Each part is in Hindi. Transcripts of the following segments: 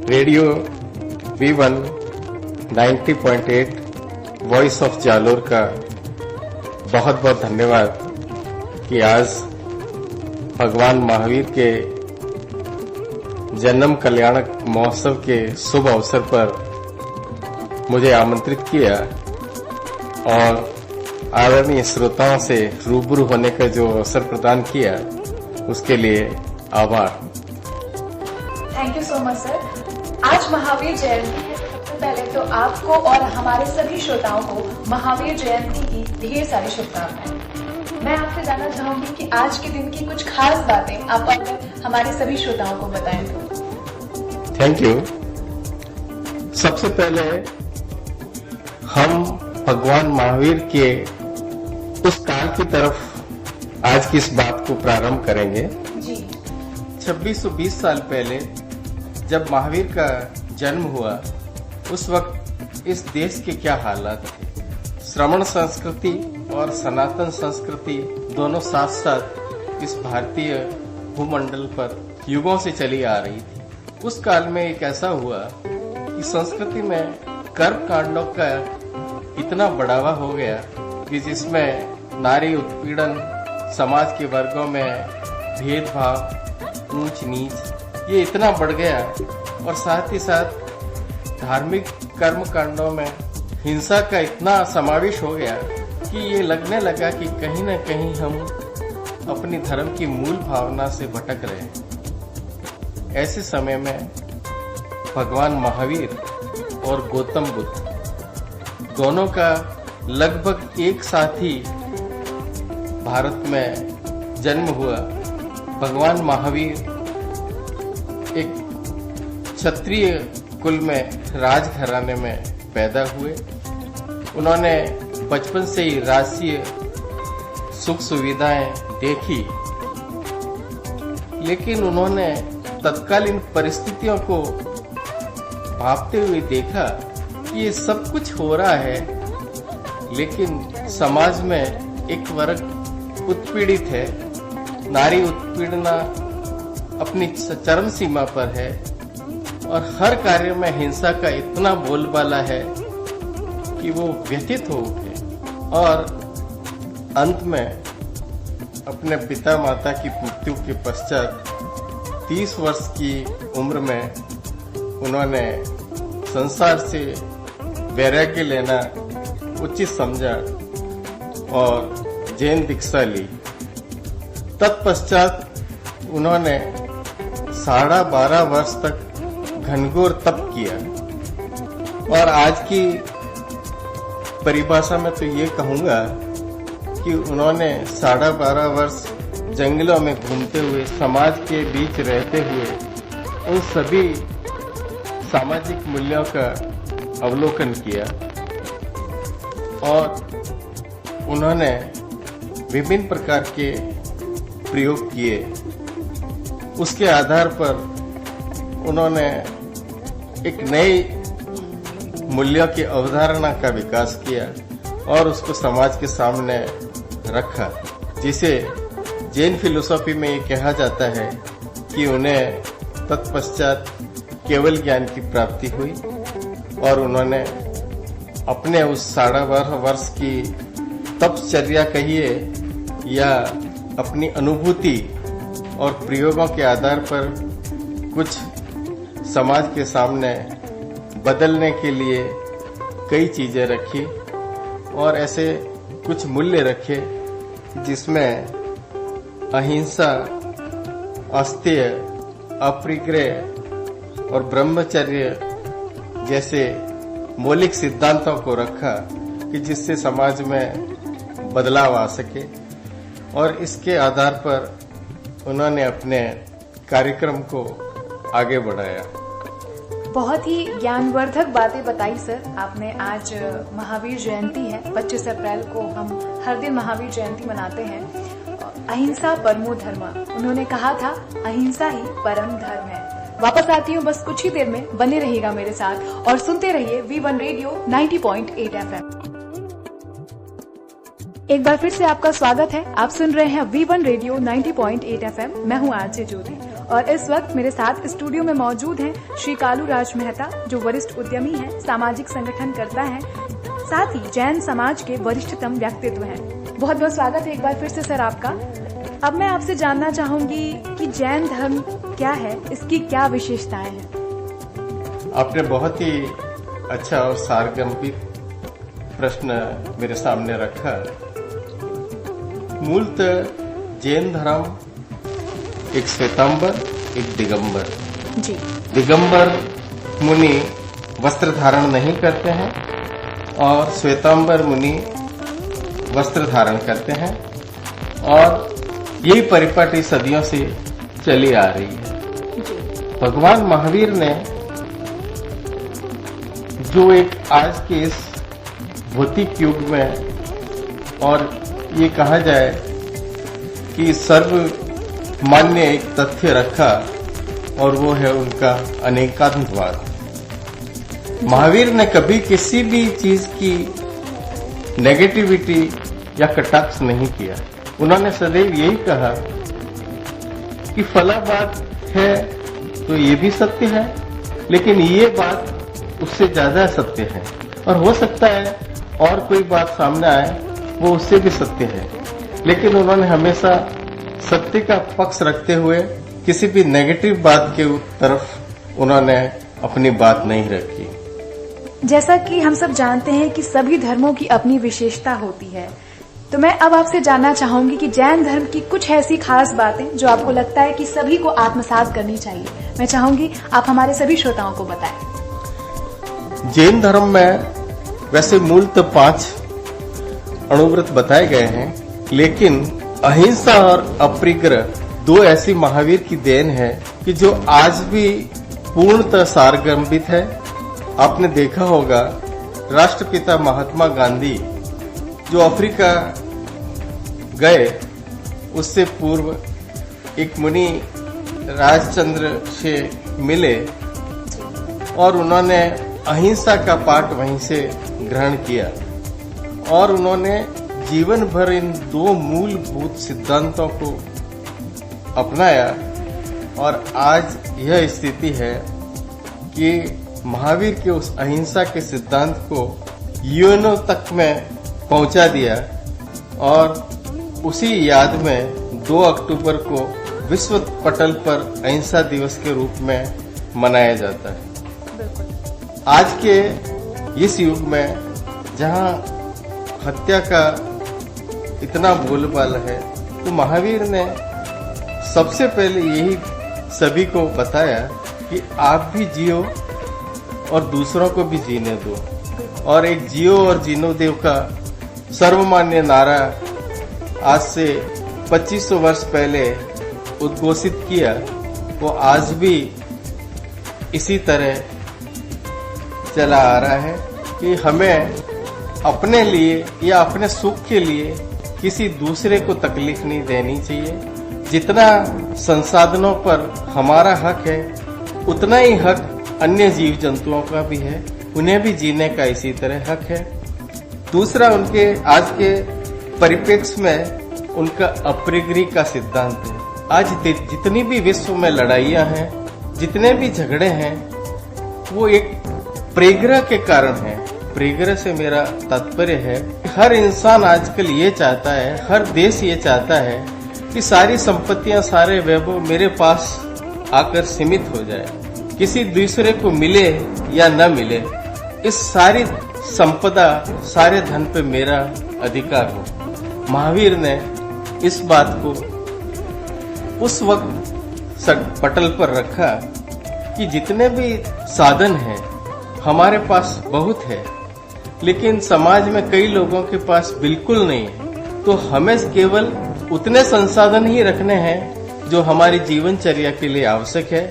Radio V1 90.8 voice of Jalore का बहुत बहुत धन्यवाद कि आज भगवान महावीर के जन्म कल्याणक महोत्सव के शुभ अवसर पर मुझे आमंत्रित किया और आदरणीय श्रोताओं से रूबरू होने का जो अवसर प्रदान किया उसके लिए आभार। Thank you so much sir. आज महावीर जयंती है। सबसे पहले तो आपको और हमारे सभी श्रोताओं को महावीर जयंती की ढेर सारी शुभकामनाएं। मैं आपसे जानना चाहूंगी कि आज के दिन की कुछ खास बातें आप अगर हमारे सभी श्रोताओं को बताएं तो। Thank you. सबसे पहले हम भगवान महावीर के उस काल की तरफ आज की इस बात को प्रारंभ करेंगे। जी। 2620 साल पहले जब महावीर का जन्म हुआ उस वक्त इस देश के क्या हालात थे। श्रमण संस्कृति और सनातन संस्कृति दोनों साथ साथ इस भारतीय भूमंडल पर युगों से चली आ रही थी। उस काल में एक ऐसा हुआ कि संस्कृति में कर्म कांडों का इतना बढ़ावा हो गया कि जिसमें नारी उत्पीड़न, समाज के वर्गों में भेदभाव, ऊंच नीच ये इतना बढ़ गया और साथ ही साथ धार्मिक कर्म कांडों में हिंसा का इतना समावेश हो गया कि ये लगने लगा कि कहीं न कहीं हम अपनी धर्म की मूल भावना से भटक रहे हैं। ऐसे समय में भगवान महावीर और गौतम बुद्ध दोनों का लगभग एक साथ ही भारत में जन्म हुआ। भगवान महावीर एक क्षत्रिय कुल में राजघराने में पैदा हुए। उन्होंने बचपन से ही राजसीय सुख सुविधाएं देखी, लेकिन उन्होंने तत्कालीन परिस्थितियों को भांपते हुए देखा कि ये सब कुछ हो रहा है, लेकिन समाज में एक वर्ग उत्पीड़ित है, नारी उत्पीड़ना अपनी चरम सीमा पर है और हर कार्य में हिंसा का इतना बोलबाला है कि वो व्यथित हो उठे और अंत में अपने पिता माता की मृत्यु के पश्चात 30 वर्ष की उम्र में उन्होंने संसार से वैराग्य लेना उचित समझा और जैन दीक्षा ली। तत्पश्चात उन्होंने 12.5 वर्ष तक घनघोर तप किया और आज की परिभाषा में तो ये कहूंगा कि उन्होंने 12.5 वर्ष जंगलों में घूमते हुए, समाज के बीच रहते हुए उन सभी सामाजिक मूल्यों का अवलोकन किया और उन्होंने विभिन्न प्रकार के प्रयोग किए। उसके आधार पर उन्होंने एक नई मूल्यों की अवधारणा का विकास किया और उसको समाज के सामने रखा, जिसे जैन फिलोसॉफी में ये कहा जाता है कि उन्हें तत्पश्चात केवल ज्ञान की प्राप्ति हुई और उन्होंने अपने उस 12.5 वर्ष की तपश्चर्या कहिए या अपनी अनुभूति और प्रयोगों के आधार पर कुछ समाज के सामने बदलने के लिए कई चीजें रखी और ऐसे कुछ मूल्य रखे जिसमें अहिंसा, अस्तेय, अपरिग्रह और ब्रह्मचर्य जैसे मौलिक सिद्धांतों को रखा कि जिससे समाज में बदलाव आ सके और इसके आधार पर उन्होंने अपने कार्यक्रम को आगे बढ़ाया। बहुत ही ज्ञानवर्धक बातें बताई सर आपने। आज महावीर जयंती है, 25 अप्रैल को हम हर दिन महावीर जयंती मनाते हैं। अहिंसा परमो धर्म, उन्होंने कहा था अहिंसा ही परम धर्म है। वापस आती हूँ बस कुछ ही देर में, बने रहिएगा मेरे साथ और सुनते रहिए V1 रेडियो 90.8 FM। एक बार फिर से आपका स्वागत है। आप सुन रहे हैं V1 रेडियो 90.8 FM। मैं हूँ आरजे ज्योति और इस वक्त मेरे साथ स्टूडियो में मौजूद हैं श्री कालू राज मेहता, जो वरिष्ठ उद्यमी हैं, सामाजिक संगठन करता है, साथ ही जैन समाज के वरिष्ठतम व्यक्तित्व हैं। बहुत बहुत स्वागत है एक बार फिर से सर आपका। अब मैं आपसे जानना चाहूंगी कि जैन धर्म क्या है, इसकी क्या विशेषताएं हैं? आपने बहुत ही अच्छा और सारगर्भित प्रश्न मेरे सामने रखा। मूलतः जैन धर्म एक श्वेतांबर, एक दिगंबर। जी। दिगंबर मुनि वस्त्र धारण नहीं करते हैं और श्वेतांबर मुनि वस्त्र धारण करते हैं, और यही परिपाटी सदियों से चली आ रही है। भगवान महावीर ने जो एक आज के इस भौतिक युग में, और ये कहा जाए कि सर्वमान्य एक तथ्य रखा, और वो है उनका अनेकांतवाद। महावीर ने कभी किसी भी चीज की नेगेटिविटी या कटाक्ष नहीं किया। उन्होंने सदैव यही कहा कि फला बात है तो ये भी सत्य है, लेकिन ये बात उससे ज्यादा सत्य है, और हो सकता है और कोई बात सामने आए वो उससे भी सत्य है। लेकिन उन्होंने हमेशा सत्य का पक्ष रखते हुए किसी भी नेगेटिव बात के तरफ उन्होंने अपनी बात नहीं रखी। जैसा कि हम सब जानते हैं कि सभी धर्मों की अपनी विशेषता होती है, तो मैं अब आपसे जानना चाहूंगी कि जैन धर्म की कुछ ऐसी खास बातें जो आपको लगता है कि सभी को आत्मसात करनी चाहिए। मैं चाहूंगी आप हमारे सभी श्रोताओं को बताएं। जैन धर्म में वैसे मूलतः 5 अणुव्रत बताए गए हैं, लेकिन अहिंसा और अपरिग्रह 2 ऐसी महावीर की देन है कि जो आज भी पूर्णतः सारगर्भित है। आपने देखा होगा राष्ट्रपिता महात्मा गांधी जो अफ्रीका गए, उससे पूर्व एक मुनि राजचंद्र से मिले और उन्होंने अहिंसा का पाठ वहीं से ग्रहण किया, और उन्होंने जीवन भर इन 2 मूलभूत सिद्धांतों को अपनाया, और आज यह स्थिति है कि महावीर के उस अहिंसा के सिद्धांत को यूएनओ तक में पहुंचा दिया, और उसी याद में 2 अक्टूबर को विश्व पटल पर अहिंसा दिवस के रूप में मनाया जाता है। आज के इस युग में जहां हत्या का इतना बोलबाला है, तो महावीर ने सबसे पहले यही सभी को बताया कि आप भी जियो और दूसरों को भी जीने दो, और एक जियो और जीनो देव का सर्वमान्य नारा आज से 2500 वर्ष पहले उद्घोषित किया, वो आज भी इसी तरह चला आ रहा है कि हमें अपने लिए या अपने सुख के लिए किसी दूसरे को तकलीफ नहीं देनी चाहिए। जितना संसाधनों पर हमारा हक है, उतना ही हक अन्य जीव जंतुओं का भी है, उन्हें भी जीने का इसी तरह हक है। दूसरा, उनके आज के परिप्रेक्ष्य में उनका अपरिग्रह का सिद्धांत है। आज जितनी भी विश्व में लड़ाइयां हैं, जितने भी झगड़े हैं, वो एक परिग्रह के कारण है। परिग्रह से मेरा तात्पर्य है हर इंसान आजकल ये चाहता है, हर देश ये चाहता है कि सारी संपत्तियां, सारे वैभव मेरे पास आकर सीमित हो जाए, किसी दूसरे को मिले या न मिले, इस सारी संपदा, सारे धन पे मेरा अधिकार हो। महावीर ने इस बात को उस वक्त पटल पर रखा कि जितने भी साधन हैं हमारे पास बहुत है, लेकिन समाज में कई लोगों के पास बिल्कुल नहीं है, तो हमें केवल उतने संसाधन ही रखने हैं जो हमारी जीवनचर्या के लिए आवश्यक है,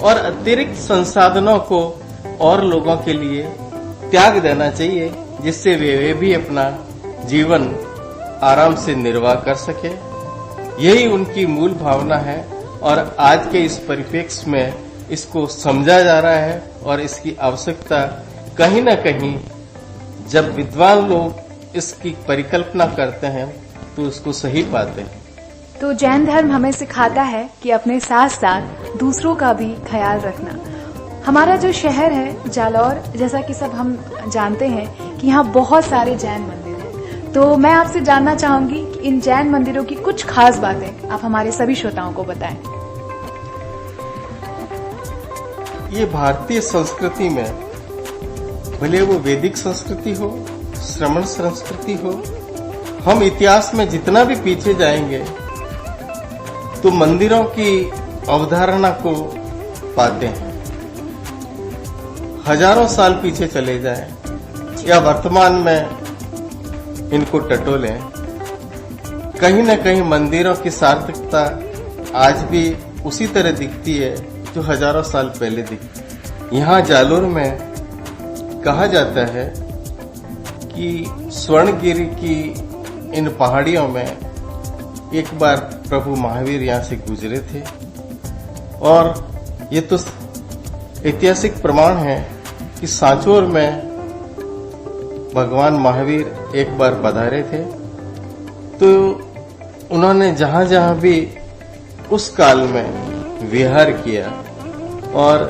और अतिरिक्त संसाधनों को और लोगों के लिए त्याग देना चाहिए, जिससे वे भी अपना जीवन आराम से निर्वाह कर सके। यही उनकी मूल भावना है, और आज के इस परिप्रेक्ष्य में इसको समझा जा रहा है, और इसकी आवश्यकता कहीं न कहीं जब विद्वान लोग इसकी परिकल्पना करते हैं तो उसको सही पाते हैं। तो जैन धर्म हमें सिखाता है कि अपने साथ साथ दूसरों का भी ख्याल रखना। हमारा जो शहर है जालौर, जैसा कि सब हम जानते हैं कि यहाँ बहुत सारे जैन मंदिर हैं, तो मैं आपसे जानना चाहूंगी कि इन जैन मंदिरों की कुछ खास बातें आप हमारे सभी श्रोताओं को बताएं। ये भारतीय संस्कृति में, भले वो वैदिक संस्कृति हो, श्रमण संस्कृति हो, हम इतिहास में जितना भी पीछे जाएंगे तो मंदिरों की अवधारणा को पाते हैं। हजारों साल पीछे चले जाएं या वर्तमान में इनको टटोलें, कहीं न कहीं मंदिरों की सार्थकता आज भी उसी तरह दिखती है जो हजारों साल पहले दिखती। यहाँ जालोर में कहा जाता है कि स्वर्णगिरी की इन पहाड़ियों में एक बार प्रभु महावीर यहाँ से गुजरे थे, और ये तो ऐतिहासिक प्रमाण है कि सांचौर में भगवान महावीर एक बार पधारे थे। तो उन्होंने जहां जहां भी उस काल में विहार किया, और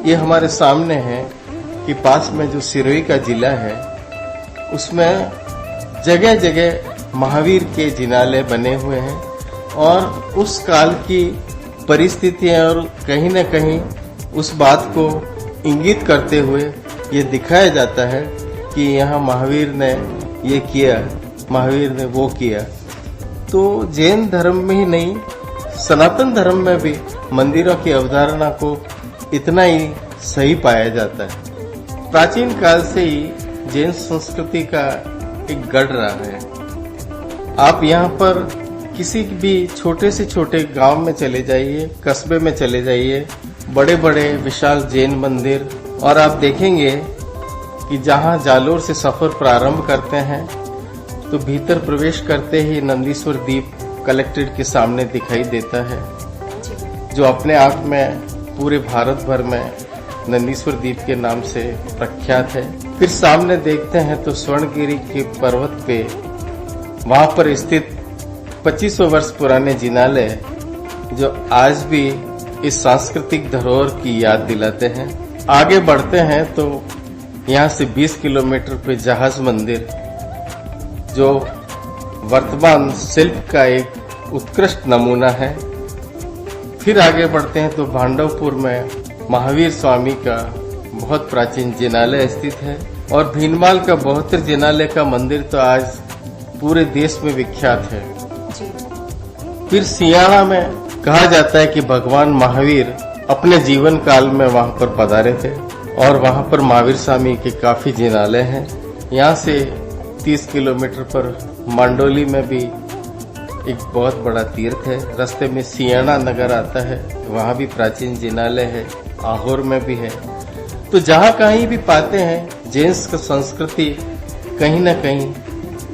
ये हमारे सामने है कि पास में जो सिरोही का जिला है उसमें जगह जगह महावीर के जिनालय बने हुए हैं, और उस काल की परिस्थितियां और कहीं न कहीं उस बात को इंगित करते हुए ये दिखाया जाता है कि यहाँ महावीर ने ये किया, महावीर ने वो किया। तो जैन धर्म में ही नहीं, सनातन धर्म में भी मंदिरों की अवधारणा को इतना ही सही पाया जाता है। प्राचीन काल से ही जैन संस्कृति का एक गढ़ रहा है। आप यहाँ पर किसी भी छोटे से छोटे गांव में चले जाइए, कस्बे में चले जाइए, बड़े बड़े विशाल जैन मंदिर, और आप देखेंगे कि जहां जालोर से सफर प्रारंभ करते हैं तो भीतर प्रवेश करते ही नंदीश्वर दीप कलेक्ट्रेट के सामने दिखाई देता है, जो अपने आप में पूरे भारत भर में नंदीश्वर दीप के नाम से प्रख्यात है। फिर सामने देखते हैं तो स्वर्णगिरी के पर्वत पे वहां पर स्थित 2500 वर्ष पुराने जिनालय, जो आज भी इस सांस्कृतिक धरोहर की याद दिलाते हैं। आगे बढ़ते हैं तो यहाँ से 20 किलोमीटर पे जहाज मंदिर, जो वर्तमान शिल्प का एक उत्कृष्ट नमूना है। फिर आगे बढ़ते हैं तो भांडवपुर में महावीर स्वामी का बहुत प्राचीन जिनालय स्थित है, और भीनमाल का 72 जिनालय का मंदिर तो आज पूरे देश में विख्यात है। फिर सियाणा में कहा जाता है कि भगवान महावीर अपने जीवन काल में वहां पर पधारे थे, और वहां पर महावीर स्वामी के काफी जिनालय हैं। यहाँ से 30 किलोमीटर पर मांडोली में भी एक बहुत बड़ा तीर्थ है। रास्ते में सियाणा नगर आता है, वहां भी प्राचीन जिनालय है। आहोर में भी है। तो जहां कहीं भी पाते हैं जैन संस्कृति कहीं न कहीं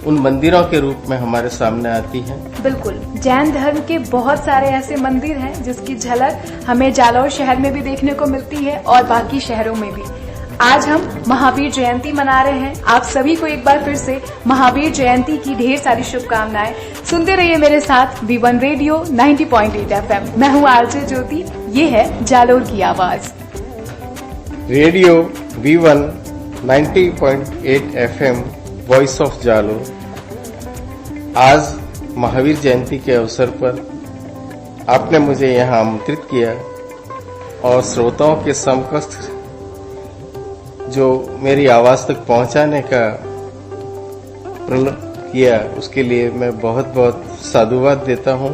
उन मंदिरों के रूप में हमारे सामने आती है। बिल्कुल, जैन धर्म के बहुत सारे ऐसे मंदिर हैं जिसकी झलक हमें जालौर शहर में भी देखने को मिलती है और बाकी शहरों में भी। आज हम महावीर जयंती मना रहे हैं। आप सभी को एक बार फिर से महावीर जयंती की ढेर सारी शुभकामनाएं। सुनते रहिए मेरे साथ V1 रेडियो 90.8 FM। मैं हूँ आरजे ज्योति, ये है जालौर की आवाज। Radio V1 90.8 FM voice of Jalore. आज महावीर जयंती के अवसर पर आपने मुझे यहाँ आमंत्रित किया और श्रोताओं के समकक्ष जो मेरी आवाज तक पहुंचाने का प्रयत्न किया, उसके लिए मैं बहुत बहुत साधुवाद देता हूं।